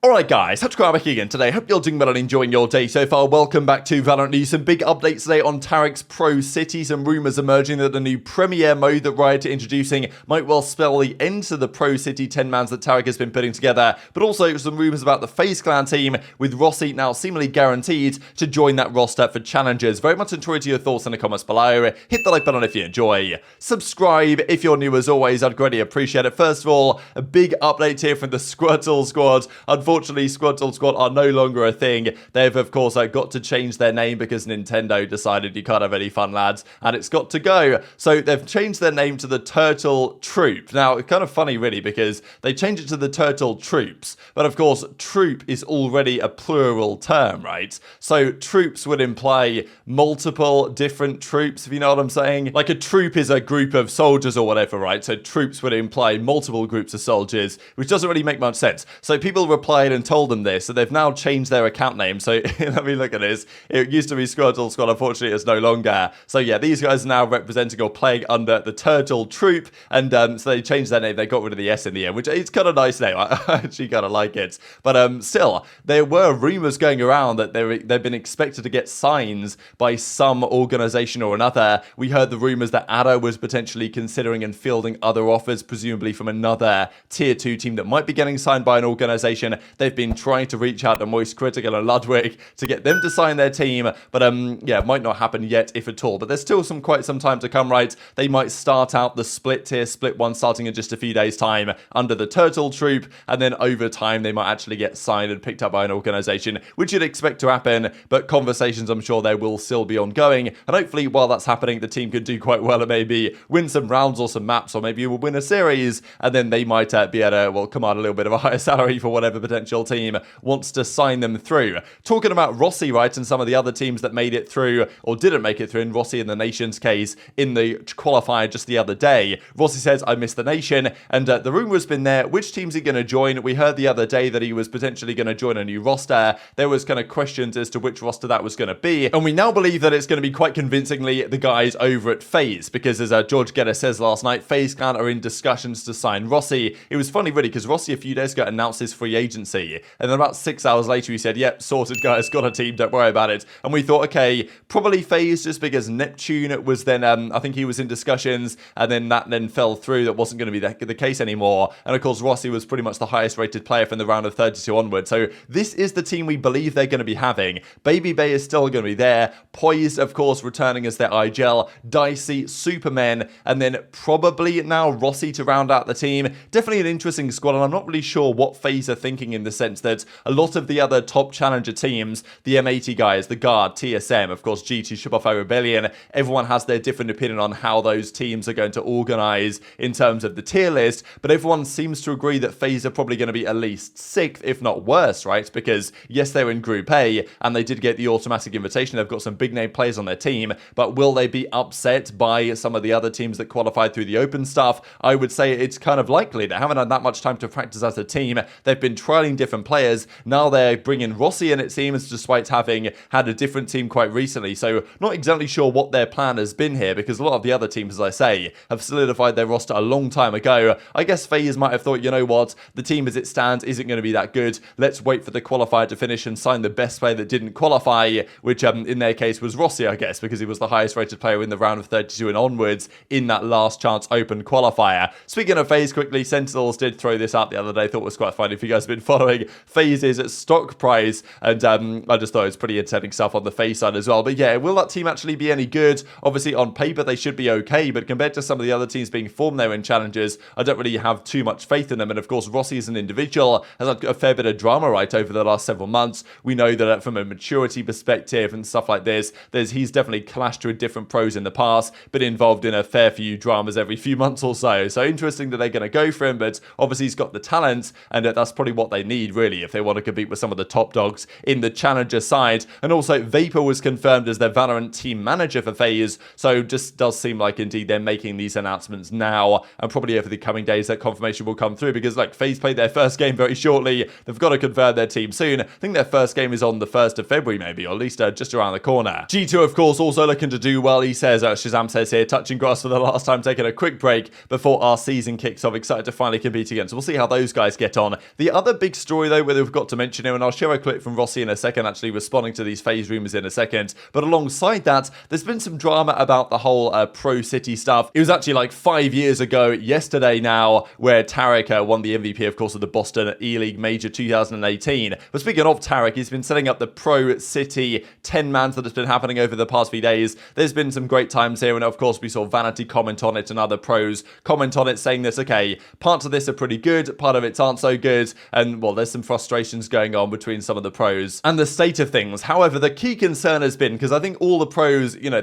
Alright guys, TacticalRab back again today. Hope you're doing well and enjoying your day so far. Welcome back to VALORANT News. Some big updates today on Tarik's Pro City. Some rumours emerging that the new Premier mode that Riot are introducing might well spell the end to the Pro City 10-mans that Tarik has been putting together. But also some rumours about the FaZe Clan team, with Rossy now seemingly guaranteed to join that roster for challenges. Very much enjoyed your thoughts in the comments below. Hit the like button if you enjoy. Subscribe if you're new as always. I'd greatly appreciate it. First of all, a big update here from the Squirtle squad. Unfortunately, Squirtle Squad are no longer a thing. They've, of course, got to change their name because Nintendo decided you can't have any fun, lads, and it's got to go. So they've changed their name to the Turtle Troop. Now, it's kind of funny, really, because they changed it to the Turtle Troops, but, of course, troop is already a plural term, right? So troops would imply multiple different troops, if you know what I'm saying. Like, a troop is a group of soldiers or whatever, right? So troops would imply multiple groups of soldiers, which doesn't really make much sense. So people replied and told them this, so they've now changed their account name. So let me look at this. It used to be Squirtle Squad, unfortunately it's no longer. So yeah, these guys are now representing or playing under the Turtle Troop, and so they changed their name. They got rid of the S in the end, which it's kind of nice name. I actually kind of like it. But still, there were rumors going around that they've been expected to get signs by some organization or another. We heard the rumors that Addo was potentially considering and fielding other offers, presumably from another tier 2 team that might be getting signed by an organization. They've been trying to reach out to Moist Critical and Ludwig to get them to sign their team, but yeah, it might not happen yet, if at all. But there's still quite some time to come, right? They might start out the split tier, split one, starting in just a few days' time under the Turtle Troop, and then over time they might actually get signed and picked up by an organization, which you'd expect to happen. But conversations, I'm sure, there will still be ongoing, and hopefully while that's happening, the team could do quite well and maybe win some rounds or some maps, or maybe will win a series, and then they might be able to, well, command a little bit of a higher salary for whatever potential team wants to sign them through. Talking about Rossy, right, and some of the other teams that made it through or didn't make it through, in Rossy and the Nation's case in the qualifier just the other day. Rossy says, I missed the Nation, and the rumor has been there, which team's he going to join? We heard the other day that he was potentially going to join a new roster. There was kind of questions as to which roster that was going to be, and we now believe that it's going to be quite convincingly the guys over at FaZe, because as George Geddes says last night, FaZe Clan are in discussions to sign Rossy. It was funny, really, because Rossy a few days ago announced his free agency, and then about 6 hours later he said, yep, sorted guys, got a team, don't worry about it. And we thought, okay, probably FaZe, just because Neptune was then, I think he was in discussions, and then that then fell through. That wasn't going to be the case anymore. And of course, Rossy was pretty much the highest rated player from the round of 32 onward. So this is the team we believe they're going to be having. babybay is still going to be there. Poised, of course, returning as their iGel. Dicey, Supermen, and then probably now Rossy to round out the team. Definitely an interesting squad, and I'm not really sure what FaZe are thinking, in the sense that a lot of the other top challenger teams, the M80 guys, the Guard, TSM, of course, G2, Shopify Rebellion, everyone has their different opinion on how those teams are going to organize in terms of the tier list, but everyone seems to agree that FaZe are probably going to be at least 6th, if not worse, right? Because yes, they're in Group A, and they did get the automatic invitation. They've got some big name players on their team, but will they be upset by some of the other teams that qualified through the open stuff? I would say it's kind of likely. They haven't had that much time to practice as a team. They've been trialing different players. Now they're bringing Rossy in, it seems, despite having had a different team quite recently. So not exactly sure what their plan has been here, because a lot of the other teams, as I say, have solidified their roster a long time ago. I guess FaZe might have thought, you know what, the team as it stands isn't going to be that good. Let's wait for the qualifier to finish and sign the best player that didn't qualify, which in their case was Rossy, I guess, because he was the highest rated player in the round of 32 and onwards in that last chance open qualifier. Speaking of FaZe, quickly, Sentinels did throw this out the other day. Thought it was quite funny. If you guys have been following FaZe's stock price, and I just thought it was pretty entertaining stuff on the FaZe side as well. But yeah, will that team actually be any good? Obviously, on paper, they should be okay, but compared to some of the other teams being formed there in challenges, I don't really have too much faith in them. And of course, Rossy as an individual has had a fair bit of drama, right, over the last several months. We know that from a maturity perspective and stuff like this, he's definitely clashed with different pros in the past, been involved in a fair few dramas every few months or so. So interesting that they're going to go for him, but obviously he's got the talent, and that's probably what they need, really, if they want to compete with some of the top dogs in the challenger side. And also, Vapor was confirmed as their Valorant team manager for FaZe, so just does seem like indeed they're making these announcements now, and probably over the coming days that confirmation will come through, because like FaZe played their first game very shortly. They've got to confirm their team soon. I think their first game is on the 1st of February maybe, or at least just around the corner. G2, of course, also looking to do well. He says, ShahZaM says here, touching grass for the last time, taking a quick break before our season kicks off. Excited to finally compete again. So we'll see how those guys get on. The other big big story though, whether we've got to mention it, and I'll share a clip from Rossy in a second, actually responding to these FaZe rumors in a second. But alongside that, there's been some drama about the whole Pro City stuff. It was actually like 5 years ago, yesterday now, where Tarik won the MVP, of course, of the Boston E-League Major 2018. But speaking of Tarik, he's been setting up the Pro City 10-mans that has been happening over the past few days. There's been some great times here, and of course, we saw Vanity comment on it and other pros comment on it, saying this, okay, parts of this are pretty good, part of it aren't so good, and well, there's some frustrations going on between some of the pros and the state of things. However, the key concern has been, because I think all the pros, you know,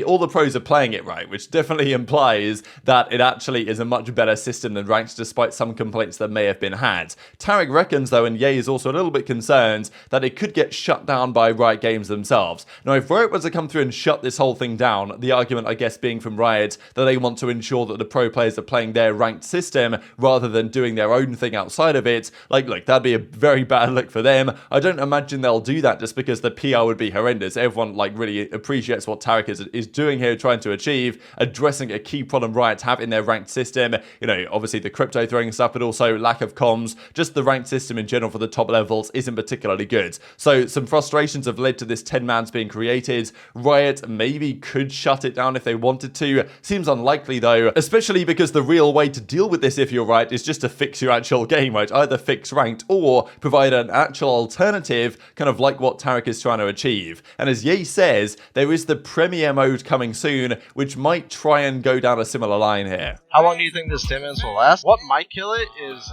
all the pros are playing it right, which definitely implies that it actually is a much better system than ranked, despite some complaints that may have been had. Tarik reckons, though, and Ye is also a little bit concerned, that it could get shut down by Riot Games themselves. Now, if Riot was to come through and shut this whole thing down, the argument, I guess, being from Riot that they want to ensure that the pro players are playing their ranked system rather than doing their own thing outside of it, like, look, that'd be a very bad look for them. I don't imagine they'll do that just because the PR would be horrendous. Everyone, like, really appreciates what Tarik is doing here, trying to achieve, addressing a key problem Riot have in their ranked system. You know, obviously the crypto throwing stuff, but also lack of comms. Just the ranked system in general for the top levels isn't particularly good. So some frustrations have led to this 10-mans being created. Riot maybe could shut it down if they wanted to. Seems unlikely though, especially because the real way to deal with this, if you're Riot, is just to fix your actual game, right? Either fix ranked or provide an actual alternative, kind of like what Tarik is trying to achieve. And as Ye says, there is the Premier mode coming soon, which might try and go down a similar line here. How long do you think this 10-mans will last? What might kill it is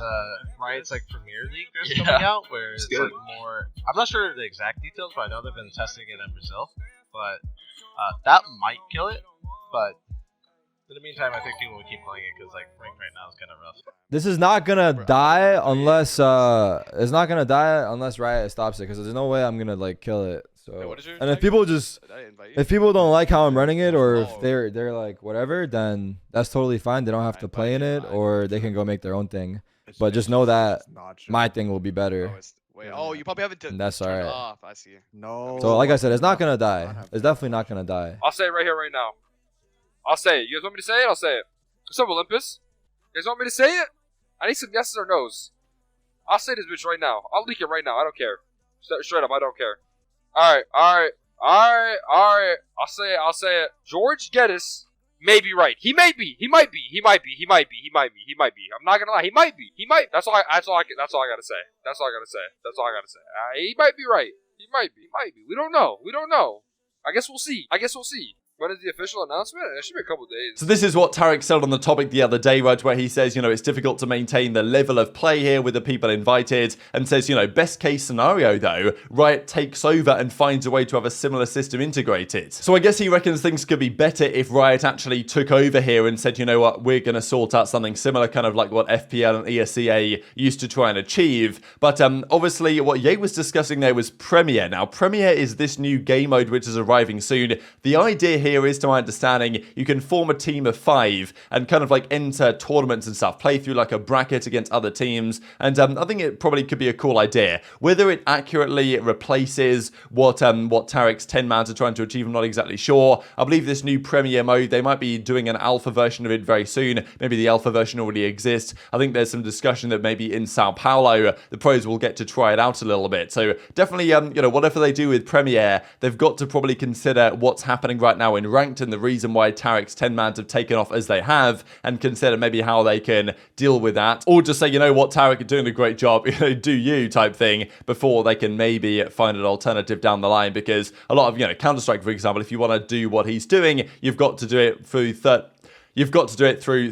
Riot's like Premier League that's coming out, where it's like more. I'm not sure the exact details, but I know they've been testing it in Brazil. But that might kill it. But in the meantime, I think people will keep playing it because like ranked right now is kind of rough. This is not gonna die unless Riot stops it, because there's no way I'm gonna like kill it. So and if people don't like how I'm running it, or if they're like whatever, then that's totally fine. They don't have to play in it, or they can go make their own thing. But just know that my thing will be better. Wait, oh, you probably haven't that's all right. off. I see. No. So like I said, it's not gonna die. It's definitely not gonna die. I'll say it right here, right now. I'll say it. You guys want me to say it? I'll say it. What's up, Olympus? You guys want me to say it? I need some yeses or nos. I'll say this bitch right now. I'll leak it right now. I don't care. Straight up, I don't care. Alright. I'll say it. George Geddes may be right. He might be. I'm not gonna lie. He might be. That's all I gotta say. He might be right. He might be. We don't know. I guess we'll see. When is the official announcement? It should be a couple days. So this is what Tarik said on the topic the other day, right, where he says, you know, it's difficult to maintain the level of play here with the people invited, and says, you know, best case scenario though, Riot takes over and finds a way to have a similar system integrated. So I guess he reckons things could be better if Riot actually took over here and said, you know what, we're going to sort out something similar, kind of like what FPL and ESEA used to try and achieve. But obviously what Ye was discussing there was Premier. Now Premier is this new game mode which is arriving soon. The idea here is, to my understanding, you can form a team of 5 and kind of like enter tournaments and stuff, play through like a bracket against other teams, and I think it probably could be a cool idea. Whether it accurately replaces what Tarik's 10-mans are trying to achieve, I'm not exactly sure. I believe this new Premier mode, they might be doing an alpha version of it very soon. Maybe the alpha version already exists. I think there's some discussion that maybe in Sao Paulo, the pros will get to try it out a little bit. So definitely, you know, whatever they do with Premier, they've got to probably consider what's happening right now in ranked and the reason why Tarik's 10-mans have taken off as they have, and consider maybe how they can deal with that, or just say, you know what, Tarik are doing a great job, you know, do you type thing, before they can maybe find an alternative down the line. Because a lot of, you know, Counter-Strike, for example, if you want to do what he's doing, you've got to do it through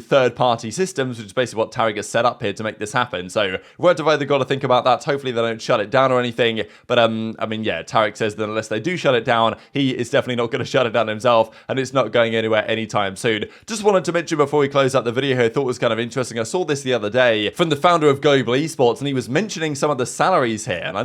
third-party systems, which is basically what Tarik has set up here to make this happen. So Riot have either got to think about that. Hopefully they don't shut it down or anything. But I mean, yeah, Tarik says that unless they do shut it down, he is definitely not going to shut it down himself, and it's not going anywhere anytime soon. Just wanted to mention before we close out the video here, I thought it was kind of interesting. I saw this the other day from the founder of Global Esports, and he was mentioning some of the salaries here. And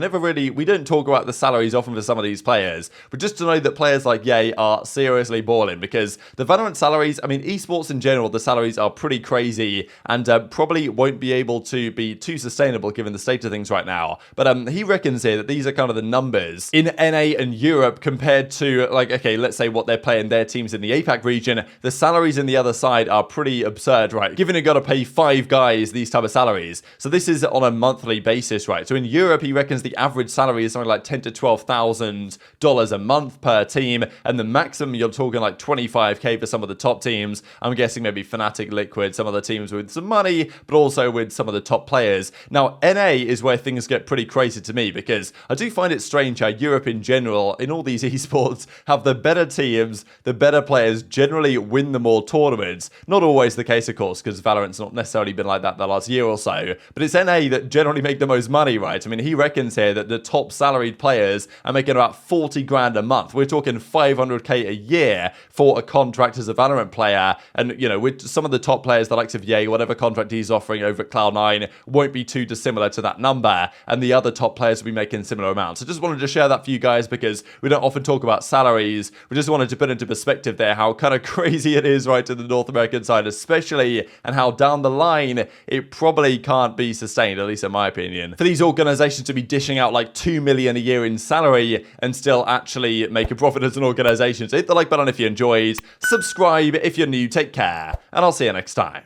we didn't talk about the salaries often for some of these players, but just to know that players like Ye are seriously balling, because the Valorant salaries, I mean, esports esports in general, the salaries are pretty crazy and probably won't be able to be too sustainable given the state of things right now. But he reckons here that these are kind of the numbers in NA and Europe compared to, like, okay, let's say what they're playing their teams in the APAC region. The salaries in the other side are pretty absurd, right? Given you got to pay 5 guys these type of salaries. So this is on a monthly basis, right? So in Europe, he reckons the average salary is something like $10,000 to $12,000 a month per team, and the maximum you're talking like 25k for some of the top teams. I'm guessing maybe Fnatic, Liquid, some other teams with some money, but also with some of the top players. Now, NA is where things get pretty crazy to me, because I do find it strange how Europe in general, in all these esports, have the better teams, the better players generally win the more tournaments. Not always the case, of course, because Valorant's not necessarily been like that the last year or so, but it's NA that generally make the most money, right? I mean, he reckons here that the top salaried players are making about 40 grand a month. We're talking 500k a year for a contract as a Valorant player, and, you know, with some of the top players, the likes of Ye, whatever contract he's offering over at Cloud9 won't be too dissimilar to that number, and the other top players will be making similar amounts. So just wanted to share that for you guys, because we don't often talk about salaries. We just wanted to put into perspective there how kind of crazy it is right to the North American side especially, and how down the line it probably can't be sustained, at least in my opinion, for these organizations to be dishing out like 2 million a year in salary and still actually make a profit as an organization. So hit the like button if you enjoyed, subscribe if you're new, take care, and I'll see you next time.